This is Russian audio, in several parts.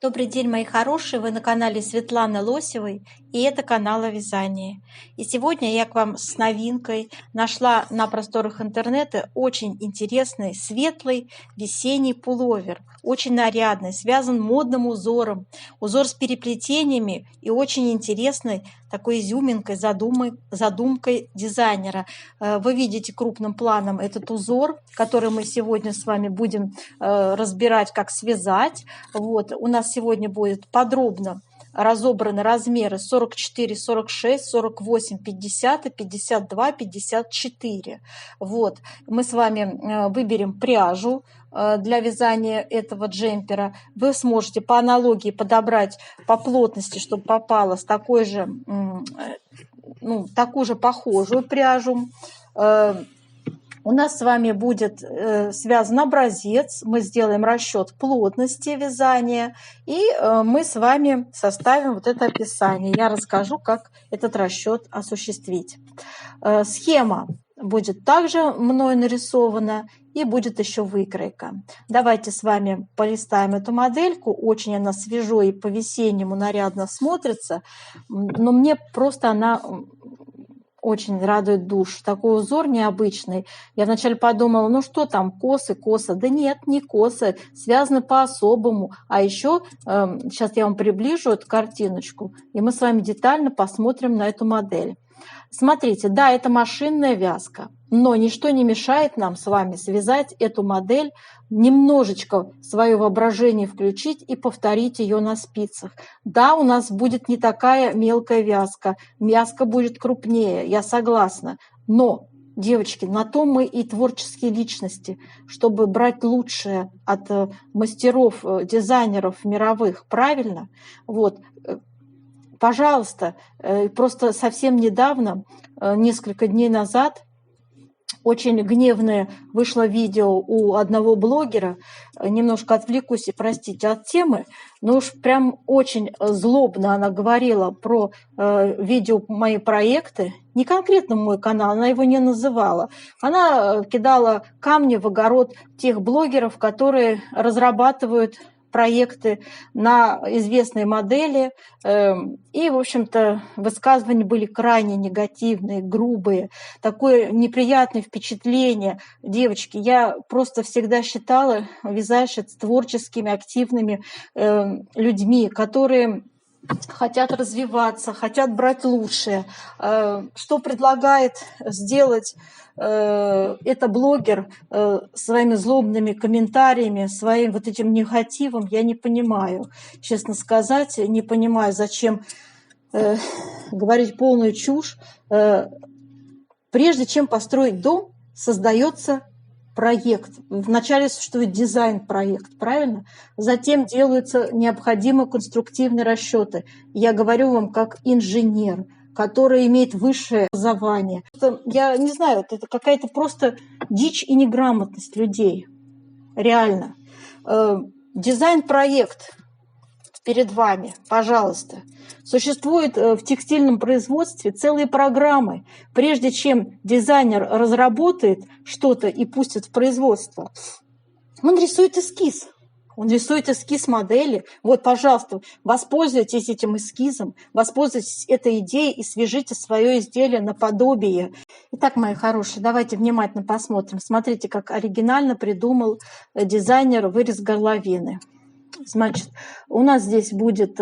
Добрый день, мои хорошие! Вы на канале Светланы Лосевой, и это канал о вязании. И сегодня я к вам с новинкой нашла на просторах интернета очень интересный светлый весенний пуловер. Очень нарядный, связан модным узором. Узор с переплетениями и очень интересной такой изюминкой, задумкой дизайнера. Вы видите крупным планом этот узор, который мы сегодня с вами будем разбирать, как связать. Вот. У нас сегодня будет подробно разобраны размеры 44, 46, 48, 50 и 52, 54. Вот. Мы с вами выберем пряжу для вязания этого джемпера. Вы сможете по аналогии подобрать по плотности, чтобы попало с такой же, такую же похожую пряжу. У нас с вами будет связан образец, мы сделаем расчет плотности вязания, и мы с вами составим вот это описание. Я расскажу, как этот расчет осуществить. Схема будет также мной нарисована, и будет еще выкройка. Давайте с вами полистаем эту модельку. Очень она свежо и по-весеннему нарядно смотрится, но мне просто она очень радует душу. Такой узор необычный. Я вначале подумала, ну что там, косы, коса. Да нет, не косы, связаны по-особому. А еще, сейчас я вам приближу эту картиночку, и мы с вами детально посмотрим на эту модель. Смотрите, да, это машинная вязка, но ничто не мешает нам с вами связать эту модель, немножечко свое воображение включить и повторить ее на спицах. Да, у нас будет не такая мелкая вязка, вязка будет крупнее, я согласна, но, девочки, на то мы и творческие личности, чтобы брать лучшее от мастеров, дизайнеров мировых, правильно? Вот. Пожалуйста, просто совсем недавно, несколько дней назад, очень гневное вышло видео у одного блогера. Немножко отвлекусь и простите от темы, но уж прям очень злобно она говорила про видео мои проекты. Не конкретно мой канал, она его не называла. Она кидала камни в огород тех блогеров, которые разрабатывают проекты на известные модели. И, в общем-то, высказывания были крайне негативные, грубые. Такое неприятное впечатление. Девочки, я просто всегда считала вязальщиц творческими, активными людьми, которые хотят развиваться, хотят брать лучшее. Что предлагает сделать это блогер своими злобными комментариями, своим вот этим негативом, я не понимаю. Честно сказать, не понимаю, зачем говорить полную чушь. Прежде чем построить дом, создается проект. Вначале существует дизайн-проект, правильно? Затем делаются необходимые конструктивные расчеты. Я говорю вам как инженер, который имеет высшее образование. Я не знаю, это какая-то просто дичь и неграмотность людей. Реально. Дизайн-проект перед вами, пожалуйста. Существует в текстильном производстве целые программы. Прежде чем дизайнер разработает что-то и пустит в производство, он рисует эскиз. Он рисует эскиз модели. Вот, пожалуйста, воспользуйтесь этим эскизом, воспользуйтесь этой идеей и свяжите свое изделие наподобие. Итак, мои хорошие, давайте внимательно посмотрим. Смотрите, как оригинально придумал дизайнер вырез горловины. Значит, у нас здесь будет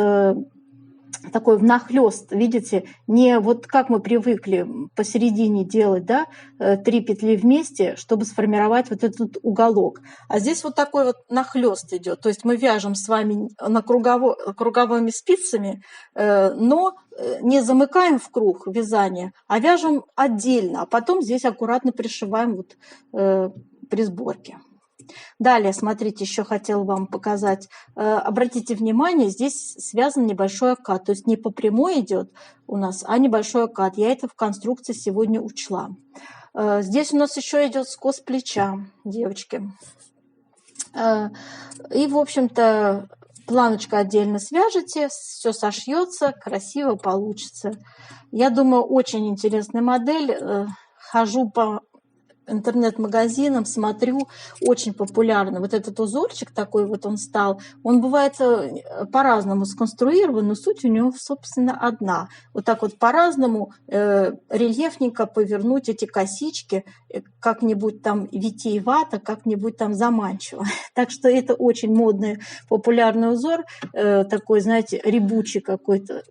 такой внахлёст, видите, не вот как мы привыкли посередине делать, да, 3 петли вместе, чтобы сформировать вот этот уголок. А здесь вот такой вот нахлёст идет. То есть мы вяжем с вами круговыми спицами, но не замыкаем в круг вязания, а вяжем отдельно, а потом здесь аккуратно пришиваем вот при сборке. Далее, смотрите, еще хотела вам показать. Обратите внимание, здесь связан небольшой окат. То есть не по прямой идет у нас, а небольшой окат. Я это в конструкции сегодня учла. Здесь у нас еще идет скос плеча, девочки. И, в общем-то, планочку отдельно свяжете, все сошьется, красиво получится. Я думаю, очень интересная модель. Хожу по интернет-магазинам, смотрю, очень популярно. Вот этот узорчик такой вот он стал. Он бывает по-разному сконструирован, но суть у него, собственно, одна. Вот так вот по-разному рельефненько повернуть эти косички, как-нибудь там витиевато, как-нибудь там заманчиво. Так что это очень модный, популярный узор, такой, знаете, рябучий какой-то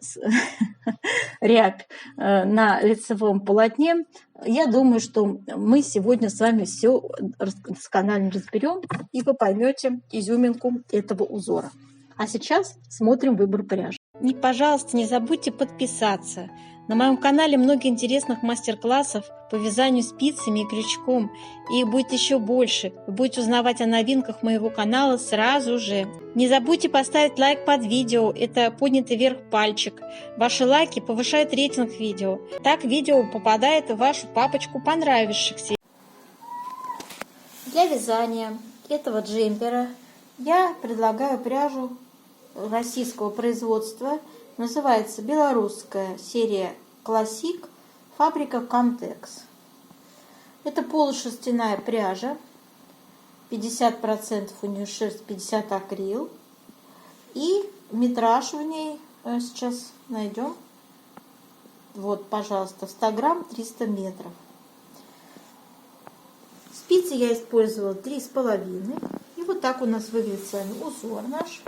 рябь на лицевом полотне. Я думаю, что мы сегодня с вами все досконально разберем, и вы поймете изюминку этого узора. А сейчас смотрим выбор пряжи. И, пожалуйста, не забудьте подписаться. На моем канале много интересных мастер-классов по вязанию спицами и крючком. И их будет еще больше. Вы будете узнавать о новинках моего канала сразу же. Не забудьте поставить лайк под видео. Это поднятый вверх пальчик. Ваши лайки повышают рейтинг видео. Так видео попадает в вашу папочку понравившихся. Для вязания этого джемпера я предлагаю пряжу российского производства. Называется белорусская серия Classic, фабрика Комтекс. Это полушерстяная пряжа, 50% у нее шерсть, 50% акрил. И метраж в ней сейчас найдем. Вот, пожалуйста, в 100 грамм 300 метров. Спицы я использовала 3,5. И вот так у нас выглядит с вами узор наш.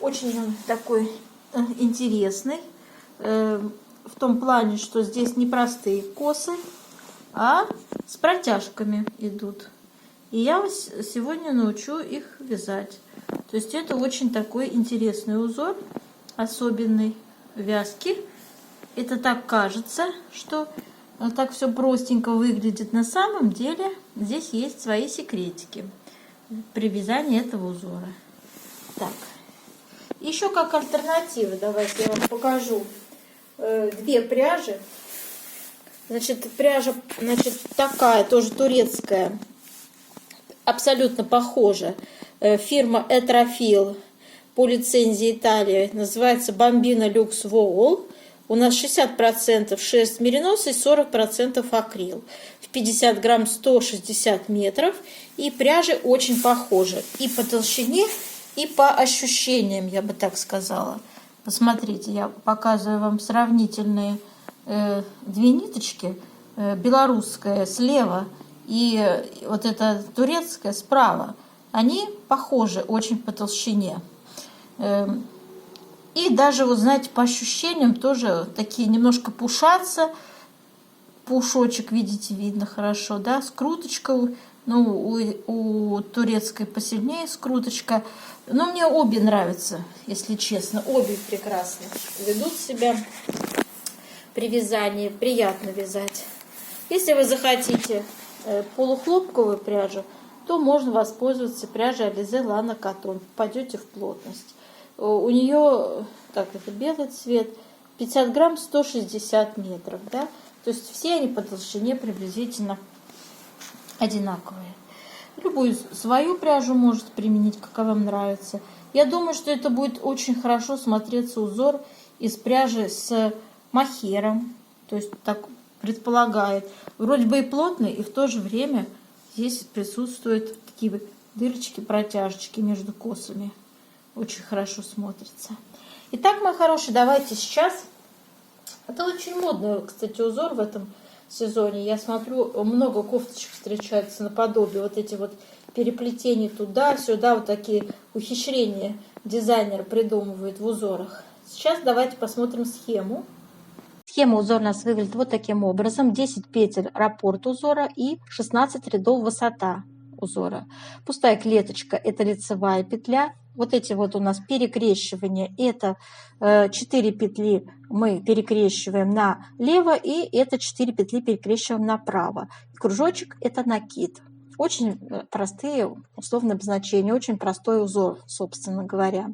Очень он такой интересный, в том плане, что здесь не простые косы, а с протяжками идут. И я вас сегодня научу их вязать. То есть это очень такой интересный узор, особенный вязки. Это так кажется, что так все простенько выглядит. На самом деле здесь есть свои секретики при вязании этого узора. Так. Еще как альтернатива, давайте я вам покажу две пряжи. Значит, пряжа, такая, тоже турецкая, абсолютно похожа. Фирма Этрофил по лицензии Италии, называется Bambino Luxe Wool. У нас 60% шерсть меринос и 40% акрил. В 50 грамм 160 метров. И пряжи очень похожи и по толщине, и по ощущениям, я бы так сказала. Посмотрите, я показываю вам сравнительные две ниточки. Белорусская слева и вот эта турецкая справа. Они похожи очень по толщине. И даже, вот знаете, по ощущениям тоже такие немножко пушатся. Пушочек, видите, видно хорошо, да, скруточка. Ну, у турецкой посильнее скруточка. Но мне обе нравятся, если честно. Обе прекрасно ведут себя при вязании. Приятно вязать. Если вы захотите полухлопковую пряжу, то можно воспользоваться пряжей Alize Lana Cotton. Попадете в плотность. У нее, так, это белый цвет, 50 грамм 160 метров. Да? То есть все они по толщине приблизительно одинаковые. Любую свою пряжу можете применить, как вам нравится. Я думаю, что это будет очень хорошо смотреться узор из пряжи с мохером. То есть так предполагает. Вроде бы и плотный, и в то же время здесь присутствуют такие дырочки, протяжечки между косами. Очень хорошо смотрится. Итак, мои хорошие, давайте сейчас. Это очень модный, кстати, узор в этом сезоне. Я смотрю, много кофточек встречается наподобие. Вот эти вот переплетения туда-сюда, вот такие ухищрения дизайнер придумывает в узорах. Сейчас давайте посмотрим схему. Схема узора у нас выглядит вот таким образом. 10 петель раппорт узора и 16 рядов высота узора. Пустая клеточка – это лицевая петля. Вот эти вот у нас перекрещивания – это 4 петли мы перекрещиваем налево, и это 4 петли перекрещиваем направо. Кружочек – это накид. Очень простые условные обозначения, очень простой узор, собственно говоря.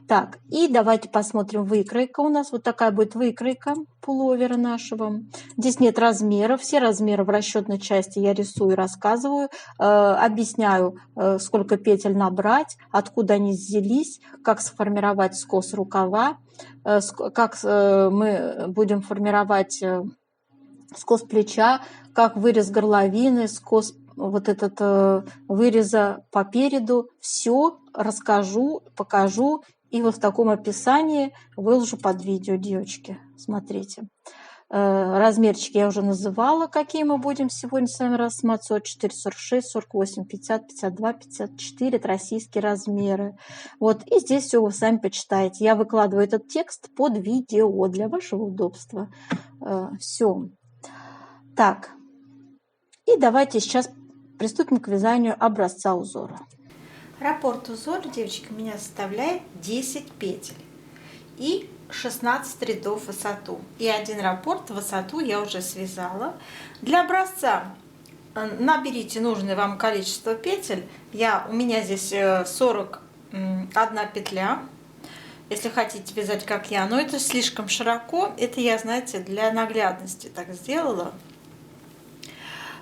Так, и давайте посмотрим выкройка. У нас вот такая будет выкройка пуловера нашего. Здесь нет размеров. Все размеры в расчетной части я рисую, рассказываю, объясняю, сколько петель набрать, откуда они взялись, как сформировать скос рукава, как мы будем формировать скос плеча, как вырез горловины, скос вот этот выреза по переду. Все расскажу, покажу и вот в таком описании выложу под видео, девочки. Смотрите. Размерчики я уже называла, какие мы будем сегодня с вами рассматривать. 44, 46, 48, 50, 52, 54. Это российские размеры. Вот, и здесь все вы сами почитаете. Я выкладываю этот текст под видео для вашего удобства. Все. Так, и давайте сейчас приступим к вязанию образца узора. Раппорт узора, девочки, у меня составляет 10 петель и 16 рядов в высоту. И один раппорт в высоту я уже связала. Для образца наберите нужное вам количество петель. У меня здесь 41 петля. Если хотите вязать, как я, но это слишком широко. Это я, знаете, для наглядности так сделала.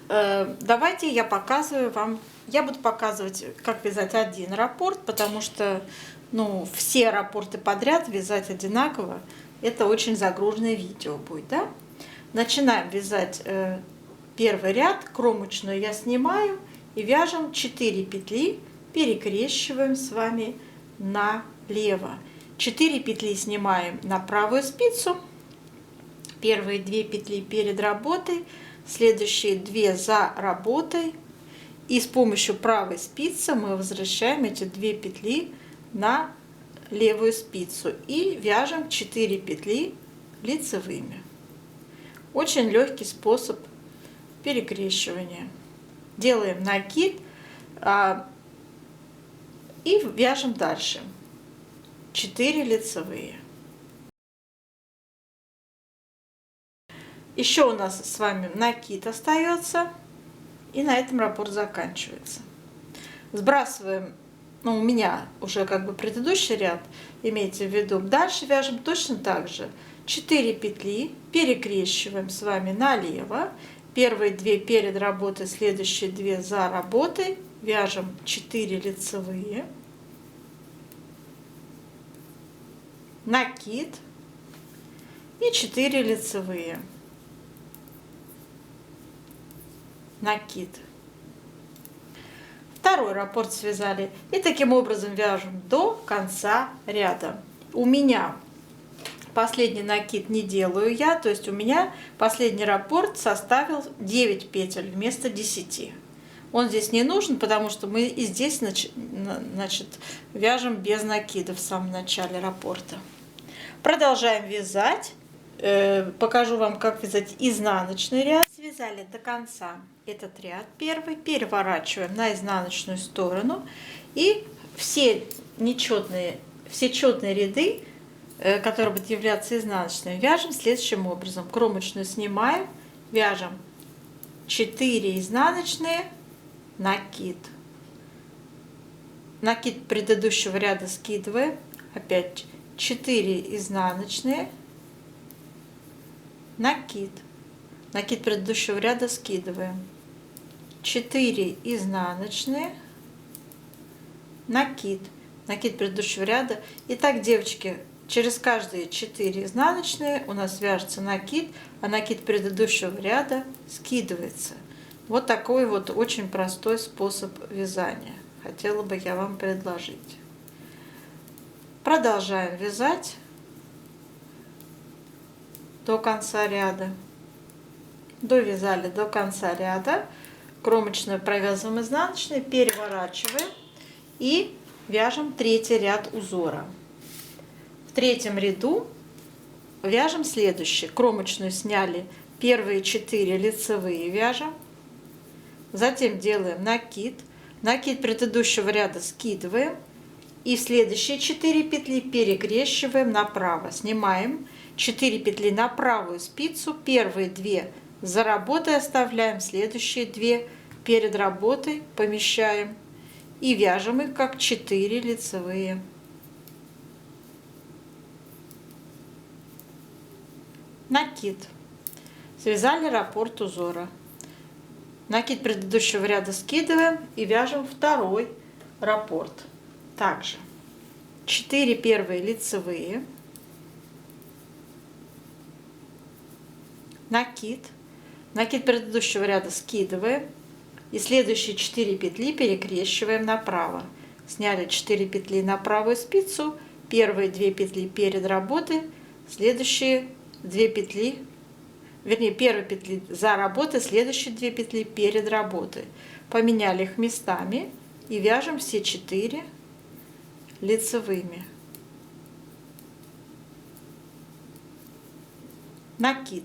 Давайте я показываю вам. Я буду показывать, как вязать один раппорт, потому что все раппорты подряд вязать одинаково, это очень загруженное видео будет, да? Начинаем вязать первый ряд, кромочную я снимаю и вяжем 4 петли, перекрещиваем с вами налево. 4 петли снимаем на правую спицу, первые 2 петли перед работой, следующие 2 за работой, и с помощью правой спицы мы возвращаем эти 2 петли на левую спицу и вяжем 4 петли лицевыми. Очень легкий способ перекрещивания. Делаем накид и вяжем дальше 4 лицевые. Еще у нас с вами накид остается, и на этом раппорт заканчивается. Сбрасываем, у меня уже как бы предыдущий ряд, имейте в виду. Дальше вяжем точно так же. 4 петли, перекрещиваем с вами налево. Первые 2 перед работой, следующие 2 за работой. Вяжем 4 лицевые. Накид и 4 лицевые. Накид. Второй раппорт связали и таким образом вяжем до конца ряда. У меня последний накид не делаю я, то есть у меня последний раппорт составил 9 петель вместо 10. Он здесь не нужен, потому что мы и здесь вяжем без накида в самом начале раппорта. Продолжаем вязать. Покажу вам, как вязать изнаночный ряд. Связали до конца этот ряд первый, переворачиваем на изнаночную сторону и все четные ряды, которые будут являться изнаночными, вяжем следующим образом. Кромочную снимаем, вяжем 4 изнаночные, накид. Накид предыдущего ряда скидываем, опять 4 изнаночные, накид. Накид предыдущего ряда скидываем. 4 изнаночные, накид. Накид предыдущего ряда. Итак, девочки, через каждые 4 изнаночные у нас вяжется накид, а накид предыдущего ряда скидывается. Вот такой вот очень простой способ вязания. Хотела бы я вам предложить. Продолжаем вязать до конца ряда. Довязали до конца ряда, кромочную провязываем изнаночной, переворачиваем и вяжем третий ряд узора. В третьем ряду вяжем следующее. Кромочную сняли, первые 4 лицевые вяжем, затем делаем накид. Накид предыдущего ряда скидываем и в следующие 4 петли перекрещиваем направо. Снимаем 4 петли на правую спицу, первые 2 за работой оставляем, следующие 2 перед работой помещаем и вяжем их как 4 лицевые. Накид. Связали раппорт узора. Накид предыдущего ряда скидываем и вяжем второй раппорт. Также 4 первые лицевые, накид. накид предыдущего ряда скидываем и следующие 4 петли перекрещиваем направо. Сняли 4 петли на правую спицу, первые 2 петли перед работой, следующие 2 петли, вернее, первые петли за работой, следующие 2 петли перед работой. Поменяли их местами и вяжем все 4 лицевыми. Накид.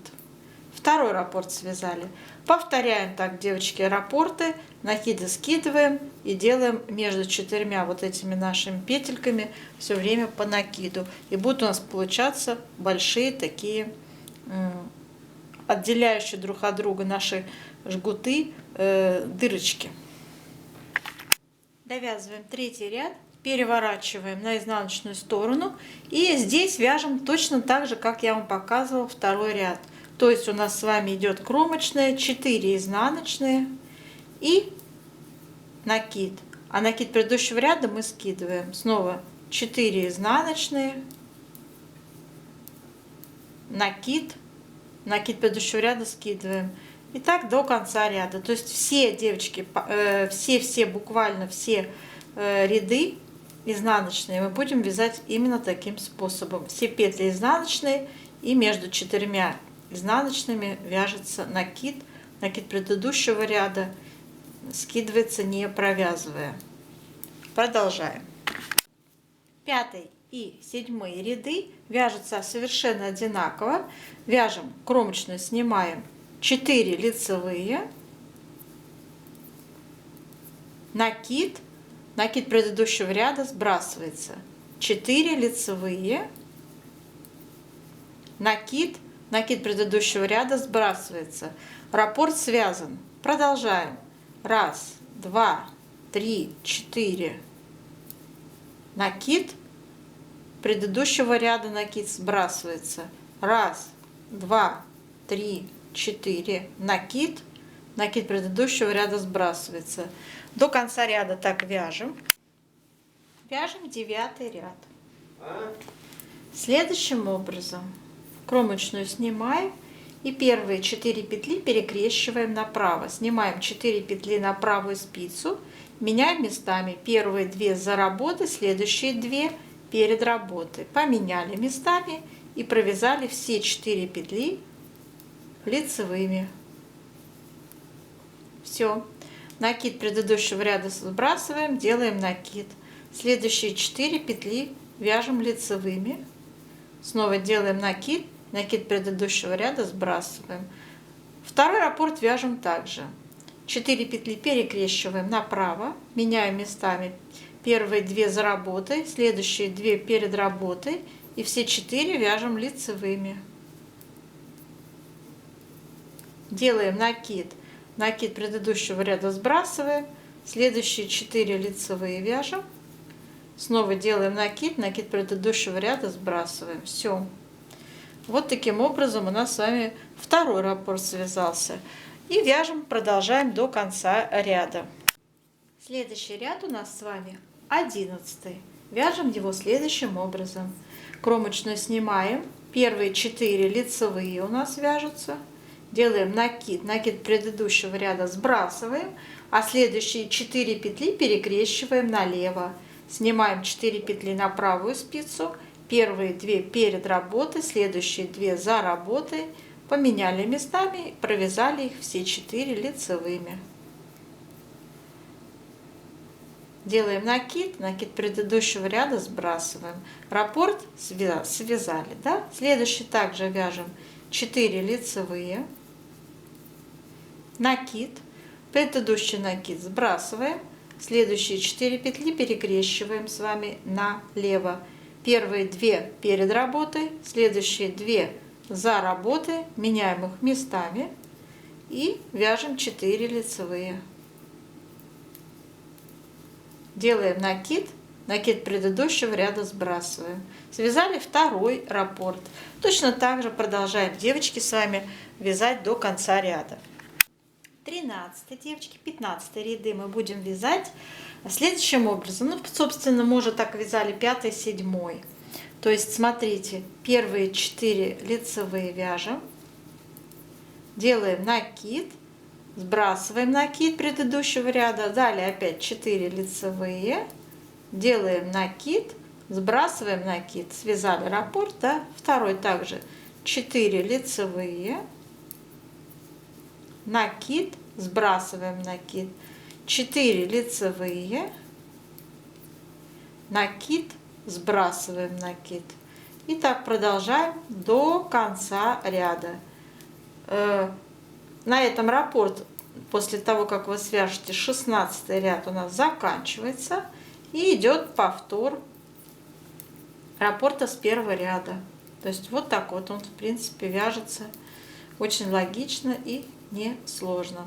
Второй раппорт связали. Повторяем так, девочки, раппорты, накиды скидываем и делаем между 4 вот этими нашими петельками все время по накиду. И будут у нас получаться большие такие отделяющие друг от друга наши жгуты, дырочки. Довязываем 3-й ряд, переворачиваем на изнаночную сторону и здесь вяжем точно так же, как я вам показывала 2-й ряд. То есть у нас с вами идет кромочная, 4 изнаночные и накид. А накид предыдущего ряда мы скидываем. Снова 4 изнаночные, накид, накид предыдущего ряда скидываем. И так до конца ряда. То есть все, девочки, все буквально все ряды изнаночные мы будем вязать именно таким способом. Все петли изнаночные и между 4 изнаночными вяжется накид. Накид предыдущего ряда скидывается, не провязывая. Продолжаем. 5 и 7 ряды вяжутся совершенно одинаково. Вяжем кромочную, снимаем 4 лицевые, накид, накид предыдущего ряда сбрасывается, 4 лицевые, накид, накид предыдущего ряда сбрасывается. Раппорт связан. Продолжаем. 1, 2, 3, 4. Накид предыдущего ряда, накид сбрасывается. 1, 2, 3, 4. Накид, накид предыдущего ряда сбрасывается. До конца ряда так вяжем. Вяжем 9-й ряд. Следующим образом кромочную снимаем и первые 4 петли перекрещиваем направо. Снимаем 4 петли на правую спицу, меняем местами. Первые 2 за работой, следующие 2 перед работой. Поменяли местами и провязали все 4 петли лицевыми. Все. Накид предыдущего ряда сбрасываем, делаем накид. Следующие 4 петли вяжем лицевыми. Снова делаем накид, накид предыдущего ряда сбрасываем. 2-й раппорт вяжем также. 4 петли перекрещиваем направо, меняем местами. Первые 2 за работой, следующие 2 перед работой и все 4 вяжем лицевыми. Делаем накид, накид предыдущего ряда сбрасываем, следующие 4 лицевые вяжем. Снова делаем накид, накид предыдущего ряда сбрасываем. Все. Вот таким образом у нас с вами 2-й раппорт связался. И вяжем, продолжаем до конца ряда. Следующий ряд у нас с вами 11-й. Вяжем его следующим образом. Кромочную снимаем. Первые 4 лицевые у нас вяжутся. Делаем накид, накид предыдущего ряда сбрасываем, а следующие 4 петли перекрещиваем налево. Снимаем 4 петли на правую спицу, первые 2 перед работой, следующие 2 за работой, поменяли местами, провязали их все 4 лицевыми. Делаем накид, накид предыдущего ряда сбрасываем. Раппорт связали, да? Следующий также вяжем 4 лицевые, накид, предыдущий накид сбрасываем, следующие 4 петли перекрещиваем с вами налево. Первые 2 перед работой, следующие 2 за работой, меняем их местами и вяжем 4 лицевые. Делаем накид, накид предыдущего ряда сбрасываем. Связали 2-й раппорт. Точно так же продолжаем, девочки, с вами вязать до конца ряда. 13, девочки, 15 ряды мы будем вязать следующим образом. Ну, собственно, мы уже так вязали 5-й, 7-й. То есть, смотрите, первые 4 лицевые вяжем, делаем накид, сбрасываем накид предыдущего ряда, далее опять 4 лицевые, делаем накид, сбрасываем накид, связали раппорт, да? Второй также 4 лицевые, накид, сбрасываем накид, 4 лицевые, накид, сбрасываем накид. И так продолжаем до конца ряда. На этом раппорт, после того, как вы свяжете 16 ряд, у нас заканчивается. И идет повтор раппорта с первого ряда. То есть вот так вот он, в принципе, вяжется очень логично и несложно.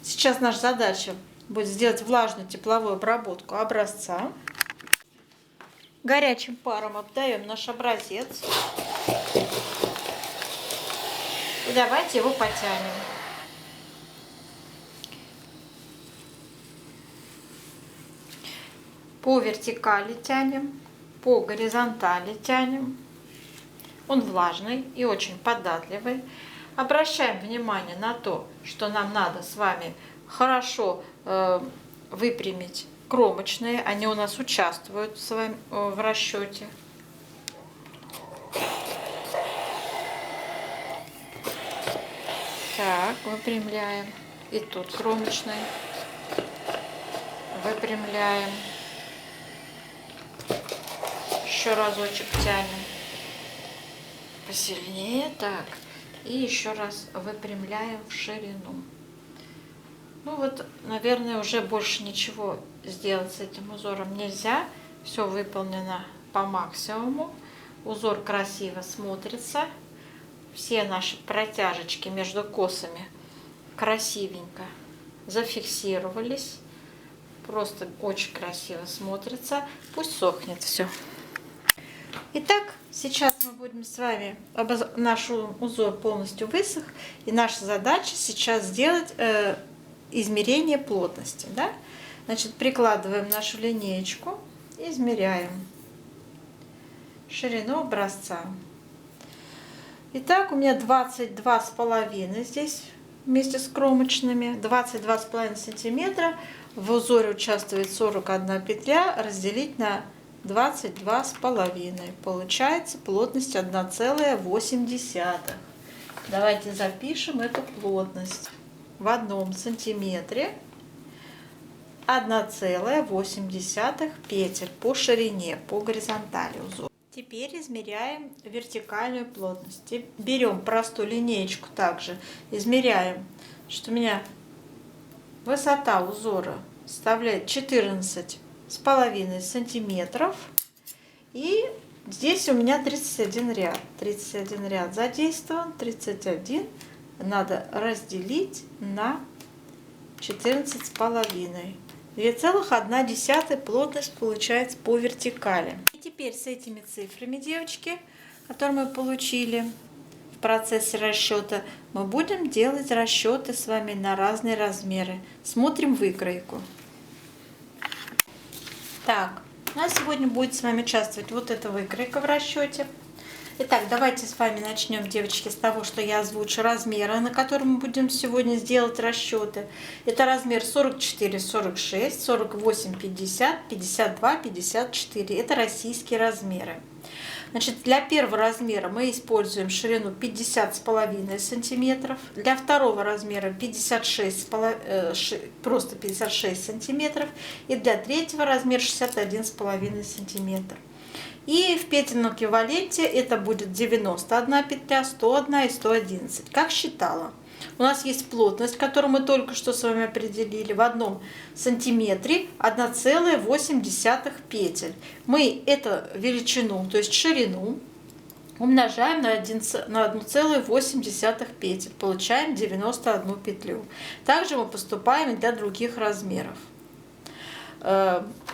Сейчас наша задача будет сделать влажную тепловую обработку образца. Горячим паром обдаем наш образец. И давайте его потянем. По вертикали тянем, по горизонтали тянем. Он влажный и очень податливый. Обращаем внимание на то, что нам надо с вами хорошо выпрямить кромочные. Они у нас участвуют в расчете. Так, выпрямляем. И тут кромочный. Выпрямляем. Еще разочек тянем. Посильнее. Так. И еще раз выпрямляем в ширину. Ну вот, наверное, уже больше ничего сделать с этим узором нельзя. Все выполнено по максимуму. Узор красиво смотрится. Все наши протяжечки между косами красивенько зафиксировались. Просто очень красиво смотрится. Пусть сохнет все. Итак, сейчас мы будем с вами, наш узор полностью высох, и наша задача сейчас сделать измерение плотности. Да? Значит, прикладываем нашу линеечку, измеряем ширину образца. Итак, у меня 22,5 здесь вместе с кромочными, 22,5 сантиметра. В узоре участвует 41 петля, разделить на 22,5. Получается плотность 1,8. Давайте запишем эту плотность. В 1 сантиметре 1,8 петель по ширине, по горизонтали узора. Теперь измеряем вертикальную плотность. Берем простую линеечку также, измеряем, что у меня высота узора составляет 14,5 сантиметров. И здесь у меня 31 ряд. 31 ряд задействован. 31 надо разделить на 14,5. 2,1 плотность получается по вертикали. И теперь с этими цифрами, девочки, которые мы получили в процессе расчета, мы будем делать расчеты с вами на разные размеры. Смотрим выкройку. Так, у нас сегодня будет с вами участвовать вот эта выкройка в расчете. Итак, давайте с вами начнем, девочки, с того, что я озвучу размеры, на котором мы будем сегодня сделать расчеты. Это размер 44, 46, 48, 50, 52, 54. Это российские размеры. Значит, для первого размера мы используем ширину 50,5 сантиметров. Для второго размера 56, просто 56 сантиметров. И для третьего размера 61,5 сантиметр. И в петельном эквиваленте это будет 91 петля, 101 и 111. Как считала. У нас есть плотность, которую мы только что с вами определили. В 1 сантиметре 1,8 петель. Мы эту величину, то есть ширину, умножаем на 1,8 петель. Получаем 91 петлю. Также мы поступаем и для других размеров.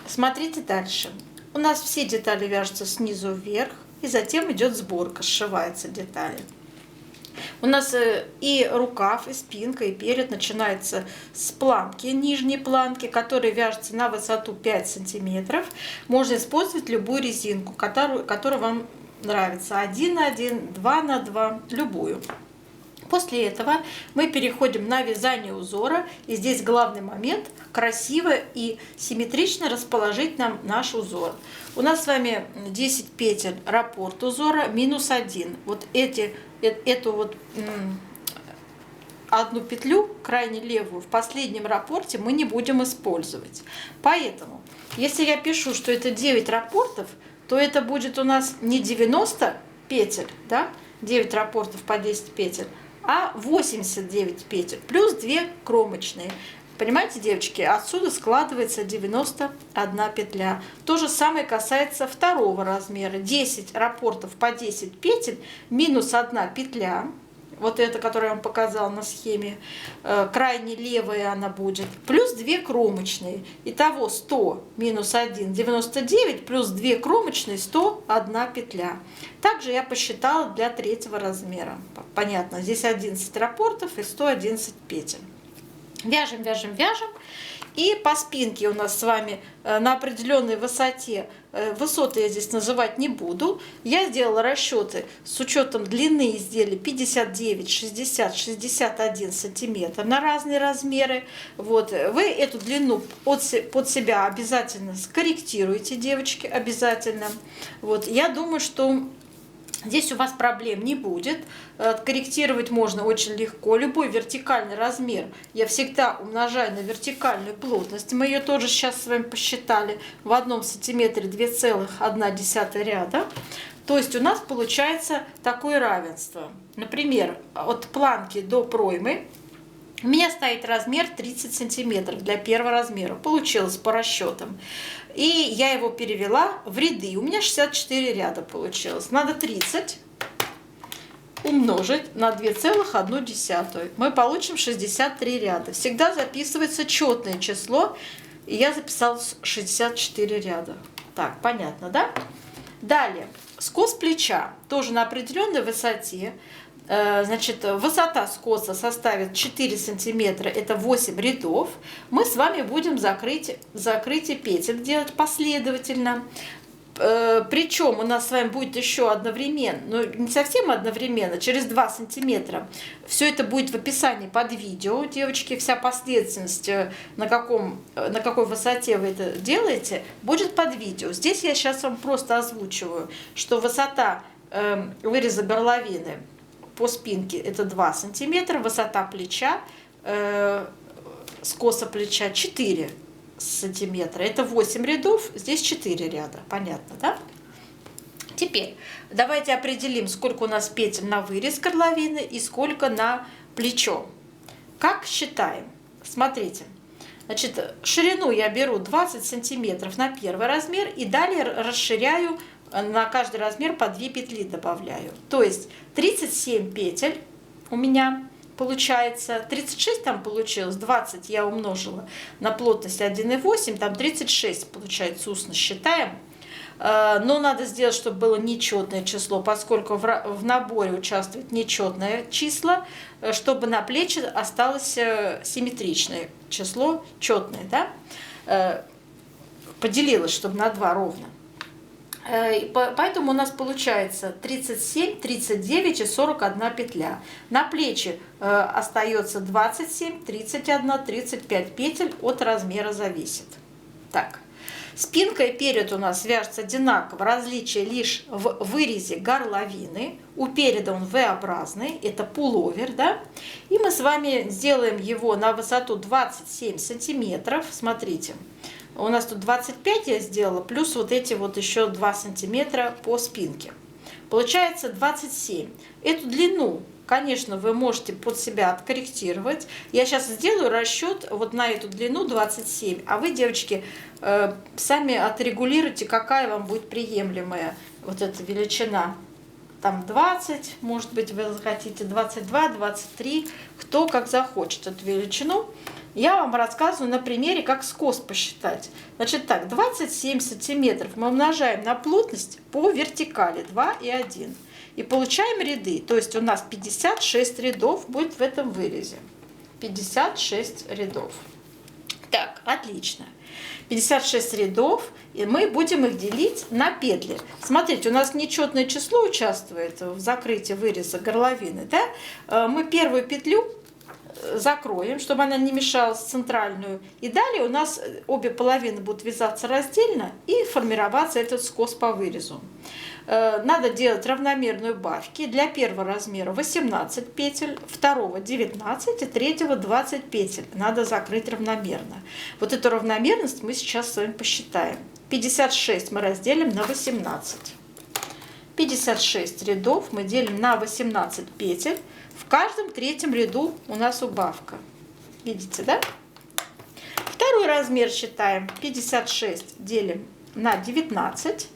Смотрите дальше. У нас все детали вяжутся снизу вверх, и затем идет сборка, сшиваются детали. У нас и рукав, и спинка, и перед начинается с планки, нижней планки, которая вяжется на высоту 5 сантиметров. Можно использовать любую резинку, которая вам нравится. 1 на 1, 2 на 2, любую. После этого мы переходим на вязание узора. И здесь главный момент – красиво и симметрично расположить нам наш узор. У нас с вами 10 петель раппорт узора минус 1. Вот эту вот одну петлю, крайне левую, в последнем раппорте мы не будем использовать. Поэтому, если я пишу, что это 9 раппортов, то это будет у нас не 90 петель, да? 9 раппортов по 10 петель, а 89 петель, плюс 2 кромочные. Понимаете, девочки, отсюда складывается 91 петля. То же самое касается второго размера. 10 раппортов по 10 петель минус 1 петля. Вот эта, которую я вам показала на схеме, крайне левая она будет, плюс 2 кромочные. Итого 100 минус 1, 99, плюс 2 кромочные, 101 петля. Также я посчитала для третьего размера. Понятно, здесь 11 раппортов и 111 петель. Вяжем, вяжем, вяжем. И по спинке у нас с вами на определенной высоте, высоты я здесь называть не буду, я сделала расчеты с учетом длины изделия 59, 60, 61 сантиметр на разные размеры. Вот. Вы эту длину под себя обязательно скорректируете, девочки, обязательно. Вот. Я думаю, что здесь у вас проблем не будет. Корректировать можно очень легко. Любой вертикальный размер я всегда умножаю на вертикальную плотность. Мы ее тоже сейчас с вами посчитали. В 1 сантиметре 2,1 ряда. То есть у нас получается такое равенство. Например, от планки до проймы у меня стоит размер 30 сантиметров для первого размера. Получилось по расчетам. И я его перевела в ряды. У меня 64 ряда получилось. Надо 30 умножить на 2,1. Мы получим 63 ряда. Всегда записывается четное число. И я записала 64 ряда. Так, понятно, да? Далее. Скос плеча. Тоже на определенной высоте. Значит, высота скоса составит 4 сантиметра, это 8 рядов. Мы с вами будем закрытие петель делать последовательно. Причем у нас с вами будет еще одновременно, ну не совсем одновременно, через 2 сантиметра. Все это будет в описании под видео, девочки, вся последовательность, на какой высоте вы это делаете, будет под видео. Здесь я сейчас вам просто озвучиваю, что высота выреза горловины по спинке это 2 сантиметра, высота плеча, скоса плеча 4 сантиметра, это 8 рядов, здесь 4 ряда, понятно, да? Теперь давайте определим, сколько у нас петель на вырез горловины и сколько на плечо. Как считаем? Смотрите, значит, ширину я беру 20 сантиметров на первый размер и далее расширяю на каждый размер по 2 петли добавляю. То есть 37 петель у меня получается, 36 там получилось, 20 я умножила на плотность 1,8, там 36 получается, устно считаем. Но надо сделать, чтобы было нечетное число, поскольку в наборе участвует нечетное число, чтобы на плечи осталось симметричное число, четное, да? Поделилось, чтобы на 2 ровно. Поэтому у нас получается 37, 39 и 41 петля. На плечи остается 27, 31, 35 петель, от размера зависит. Так, спинка и перед у нас вяжутся одинаково, различие лишь в вырезе горловины. У переда он V-образный, это пуловер, да? И мы с вами сделаем его на высоту 27 сантиметров, смотрите. У нас тут 25 я сделала, плюс вот эти вот еще 2 сантиметра по спинке. Получается 27. Эту длину, конечно, вы можете под себя откорректировать. Я сейчас сделаю расчет вот на эту длину 27, а вы, девочки, сами отрегулируйте, какая вам будет приемлемая вот эта величина. Там 20, может быть, вы захотите 22, 23, кто как захочет эту величину. Я вам рассказываю на примере, как скос посчитать. Значит так, 27 сантиметров мы умножаем на плотность по вертикали 2 и 1. И получаем ряды. То есть у нас 56 рядов будет в этом вырезе. 56 рядов. Так, отлично. 56 рядов, и мы будем их делить на петли. Смотрите, у нас нечетное число участвует в закрытии выреза горловины. Да? Мы первую петлю закроем, чтобы она не мешалась в центральную. И далее у нас обе половины будут вязаться раздельно и формироваться этот скос по вырезу. Надо делать равномерные убавки. Для первого размера 18 петель, второго 19 и третьего 20 петель. Надо закрыть равномерно. Вот эту равномерность мы сейчас с вами посчитаем. 56 мы разделим на 18. 56 рядов мы делим на 18 петель. В каждом третьем ряду у нас убавка. Видите, да? Второй размер считаем. 56 делим на 19.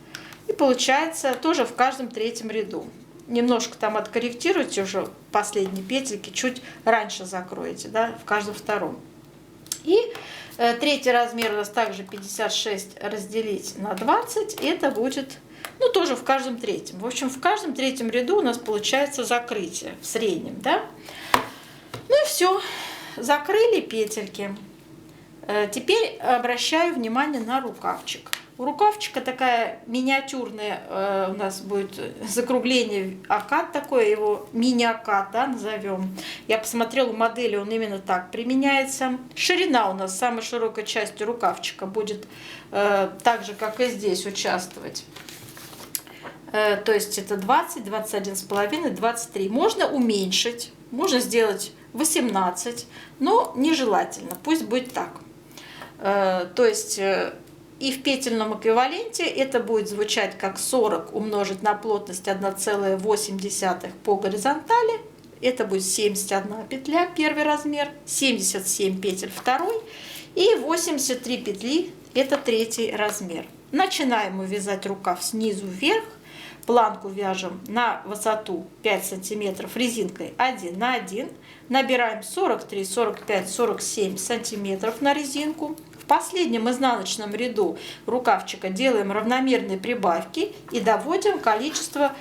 И получается тоже в каждом третьем ряду. Немножко там откорректируйте уже последние петельки, чуть раньше закроете, да, в каждом втором. И третий размер у нас также 56 разделить на 20. Это будет, ну, тоже в каждом третьем. В общем, в каждом третьем ряду у нас получается закрытие в среднем, да. Ну и все, закрыли петельки. Теперь обращаю внимание на рукавчик. У рукавчика такая миниатюрная у нас будет закругление, окат такой, его мини-окат, да, назовем. Я посмотрела у модели, он именно так применяется. Ширина у нас самой широкой частью рукавчика будет так же, как и здесь, участвовать. То есть это 20, 21,5, 23. Можно уменьшить, можно сделать 18, но нежелательно, пусть будет так. То есть и в петельном эквиваленте это будет звучать как 40 умножить на плотность 1,8 по горизонтали. Это будет 71 петля, первый размер, 77 петель, второй, и 83 петли, это третий размер. Начинаем мы вязать рукав снизу вверх. Планку вяжем на высоту 5 сантиметров резинкой 1 на 1. Набираем 43, 45, 47 сантиметров на резинку. В последнем изнаночном ряду рукавчика делаем равномерные прибавки и доводим количество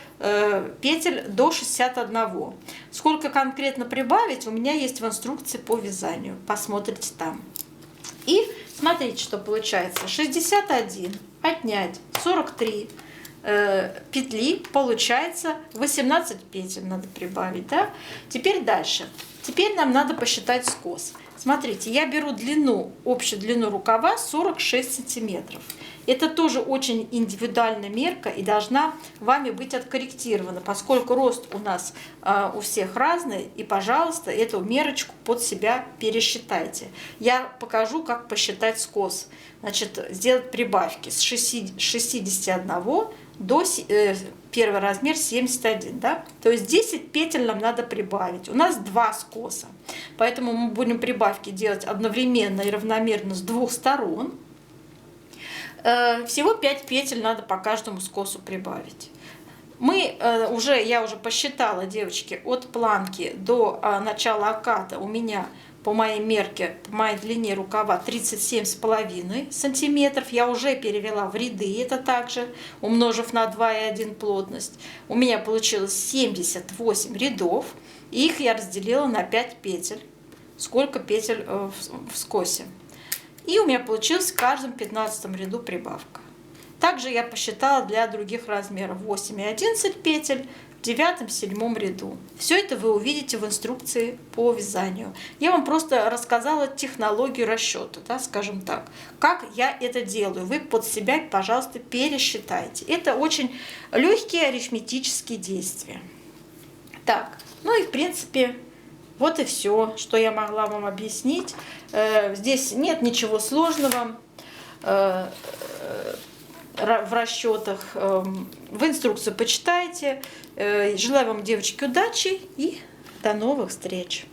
петель до 61. Сколько конкретно прибавить, у меня есть в инструкции по вязанию. Посмотрите там. И смотрите, что получается. 61 отнять 43 петли, получается 18 петель надо прибавить, да? Теперь дальше. Теперь нам надо посчитать скос. Смотрите, я беру длину, общую длину рукава 46 сантиметров. Это тоже очень индивидуальная мерка и должна вами быть откорректирована, поскольку рост у нас у всех разный. И, пожалуйста, эту мерочку под себя пересчитайте. Я покажу, как посчитать скос. Значит, сделать прибавки с 61 до первый размер 71, да? То есть 10 петель нам надо прибавить. У нас 2 скоса, поэтому мы будем прибавки делать одновременно и равномерно с двух сторон. Всего 5 петель надо по каждому скосу прибавить. Я уже посчитала, девочки, от планки до начала оката у меня по моей мерке, по моей длине рукава 37,5 сантиметров. Я уже перевела в ряды, это также, умножив на 2,1 плотность. У меня получилось 78 рядов. Их я разделила на 5 петель. Сколько петель в скосе. И у меня получилось в каждом 15 ряду прибавка. Также я посчитала для других размеров 8 и 11 петель в 9-7 ряду. Все это вы увидите в инструкции по вязанию. Я вам просто рассказала технологию расчета, да, скажем так. Как я это делаю. Вы под себя, пожалуйста, пересчитайте. Это очень легкие арифметические действия. Так, ну и в принципе вот и все, что я могла вам объяснить. Здесь нет ничего сложного в расчетах. В инструкцию почитайте. Желаю вам, девочки, удачи и до новых встреч!